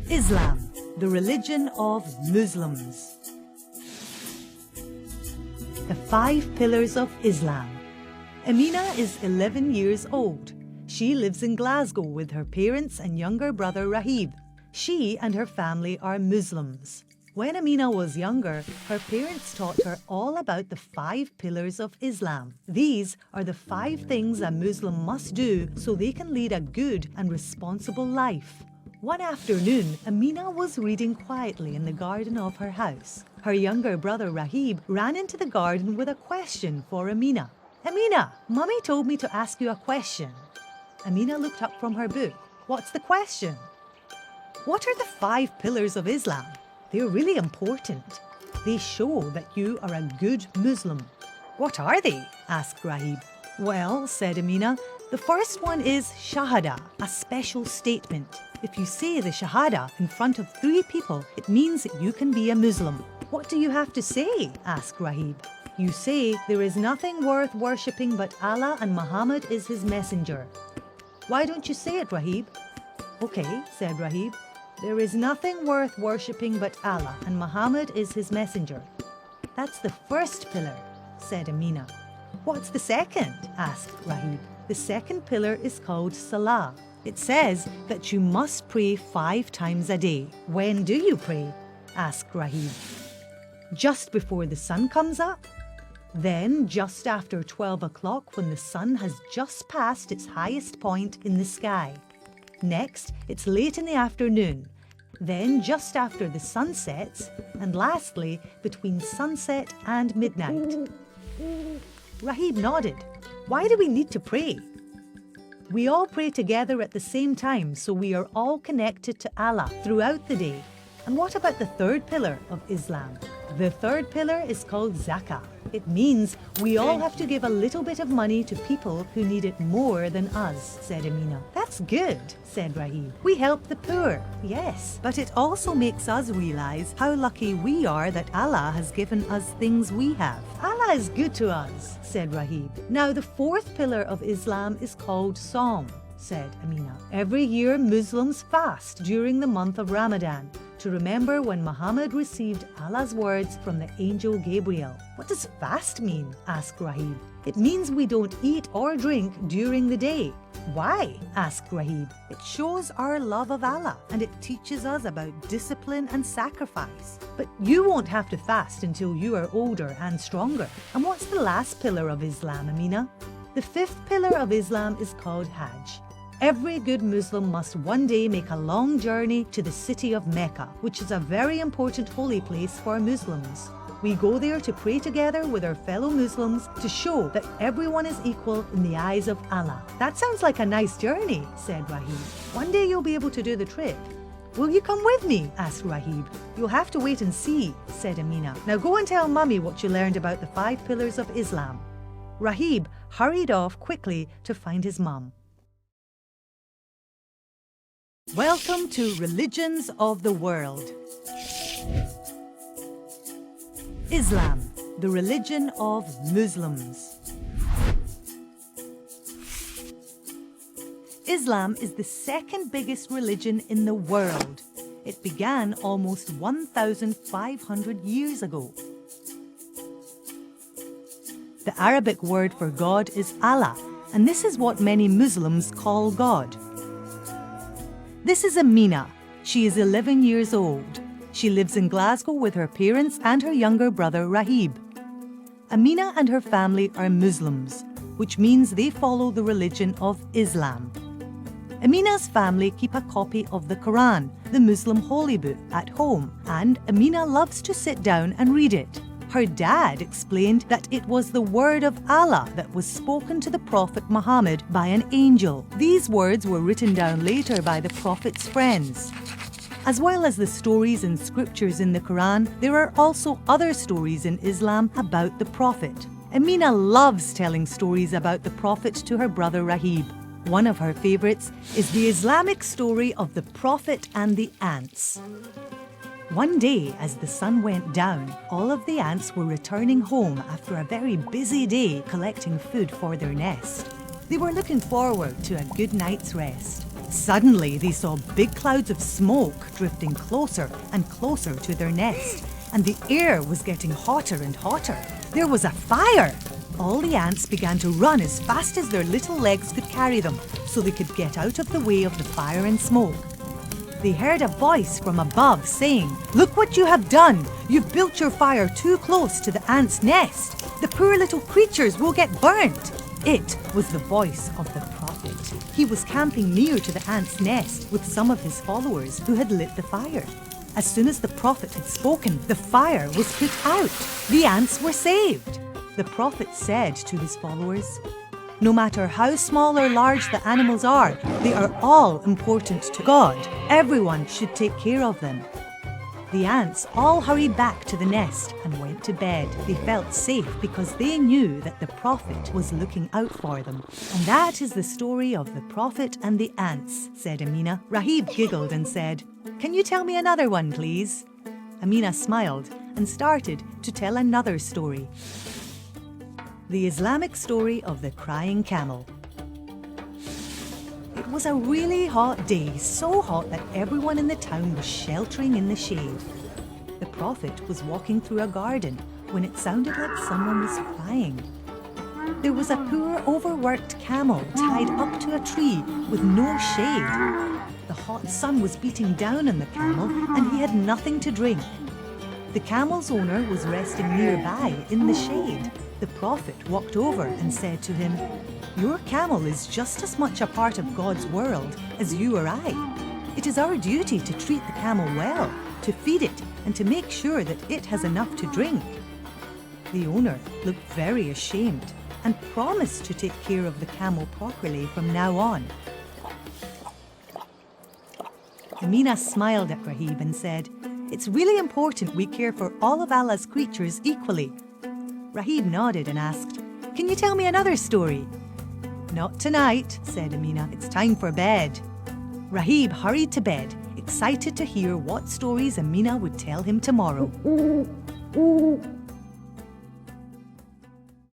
Islam, the religion of Muslims. The 5 Pillars of Islam. Amina is 11 years old. She lives in Glasgow with her parents and younger brother Rahib. She and her family are Muslims. When Amina was younger, her parents taught her all about the 5 Pillars of Islam. These are the 5 things a Muslim must do so they can lead a good and responsible life. One afternoon, Amina was reading quietly in the garden of her house. Her younger brother Rahib ran into the garden with a question for Amina. "Amina, Mummy told me to ask you a question." Amina looked up from her book. "What's the question?" "What are the 5 Pillars of Islam? They're really important. They show that you are a good Muslim." "What are they?" asked Rahib. "Well," said Amina, "the first one is Shahada, a special statement. If you say the Shahada in front of 3 people, it means that you can be a Muslim." "What do you have to say?" asked Rahib. "You say there is nothing worth worshipping but Allah and Muhammad is his messenger." "Why don't you say it, Rahib?" "Okay," said Rahib. "There is nothing worth worshipping but Allah and Muhammad is his messenger." "That's the first pillar," said Amina. "What's the second?" asked Rahib. "The second pillar is called Salah. It says that you must pray 5 times a day." "When do you pray?" asked Rahib. "Just before the sun comes up. Then just after 12 o'clock when the sun has just passed its highest point in the sky. Next, it's late in the afternoon. Then just after the sun sets. And lastly, between sunset and midnight." Rahib nodded. "Why do we need to pray?" "We all pray together at the same time, so we are all connected to Allah throughout the day." "And what about the 3rd pillar of Islam?" "The 3rd pillar is called Zakah. It means we all have to give a little bit of money to people who need it more than us," said Amina. "That's good," said Rahib. "We help the poor." "Yes, but it also makes us realize how lucky we are that Allah has given us things we have." "Allah is good to us," said Rahib. "Now the 4th pillar of Islam is called Saum," said Amina. "Every year Muslims fast during the month of Ramadan to remember when Muhammad received Allah's words from the angel Gabriel." "What does fast mean?" asked Rahib. "It means we don't eat or drink during the day." "Why?" asked Rahib. "It shows our love of Allah and it teaches us about discipline and sacrifice." "But you won't have to fast until you are older and stronger." "And what's the last pillar of Islam, Amina?" "The 5th pillar of Islam is called Hajj. Every good Muslim must one day make a long journey to the city of Mecca, which is a very important holy place for Muslims. We go there to pray together with our fellow Muslims to show that everyone is equal in the eyes of Allah." "That sounds like a nice journey," said Rahib. "One day you'll be able to do the trip." "Will you come with me?" asked Rahib. "You'll have to wait and see," said Amina. "Now go and tell Mummy what you learned about the 5 Pillars of Islam." Rahib hurried off quickly to find his mum. Welcome to Religions of the World. Islam, the religion of Muslims. Islam is the 2nd biggest religion in the world. It began almost 1,500 years ago. The Arabic word for God is Allah, and this is what many Muslims call God. This is Amina. She is 11 years old. She lives in Glasgow with her parents and her younger brother Rahib. Amina and her family are Muslims, which means they follow the religion of Islam. Amina's family keep a copy of the Quran, the Muslim holy book, at home, and Amina loves to sit down and read it. Her dad explained that it was the word of Allah that was spoken to the Prophet Muhammad by an angel. These words were written down later by the Prophet's friends. As well as the stories and scriptures in the Quran, there are also other stories in Islam about the Prophet. Amina loves telling stories about the Prophet to her brother Rahib. One of her favorites is the Islamic story of the Prophet and the ants. One day, as the sun went down, all of the ants were returning home after a very busy day collecting food for their nest. They were looking forward to a good night's rest. Suddenly, they saw big clouds of smoke drifting closer and closer to their nest, and the air was getting hotter and hotter. There was a fire! All the ants began to run as fast as their little legs could carry them, so they could get out of the way of the fire and smoke. They heard a voice from above saying, "Look what you have done! You've built your fire too close to the ants' nest. The poor little creatures will get burnt." It was the voice of the prophet. He was camping near to the ants' nest with some of his followers who had lit the fire. As soon as the prophet had spoken, the fire was put out. The ants were saved. The prophet said to his followers, "No matter how small or large the animals are, they are all important to God. Everyone should take care of them." The ants all hurried back to the nest and went to bed. They felt safe because they knew that the prophet was looking out for them. "And that is the story of the prophet and the ants," said Amina. Rahib giggled and said, "Can you tell me another one, please?" Amina smiled and started to tell another story. The Islamic story of the crying camel. It was a really hot day, so hot that everyone in the town was sheltering in the shade. The prophet was walking through a garden when it sounded like someone was crying. There was a poor, overworked camel tied up to a tree with no shade. The hot sun was beating down on the camel and he had nothing to drink. The camel's owner was resting nearby in the shade. The prophet walked over and said to him, "Your camel is just as much a part of God's world as you or I. It is our duty to treat the camel well, to feed it, and to make sure that it has enough to drink." The owner looked very ashamed and promised to take care of the camel properly from now on. Amina smiled at Rahib and said, "It's really important we care for all of Allah's creatures equally." Rahib nodded and asked, "Can you tell me another story?" "Not tonight," said Amina. "It's time for bed." Rahib hurried to bed, excited to hear what stories Amina would tell him tomorrow.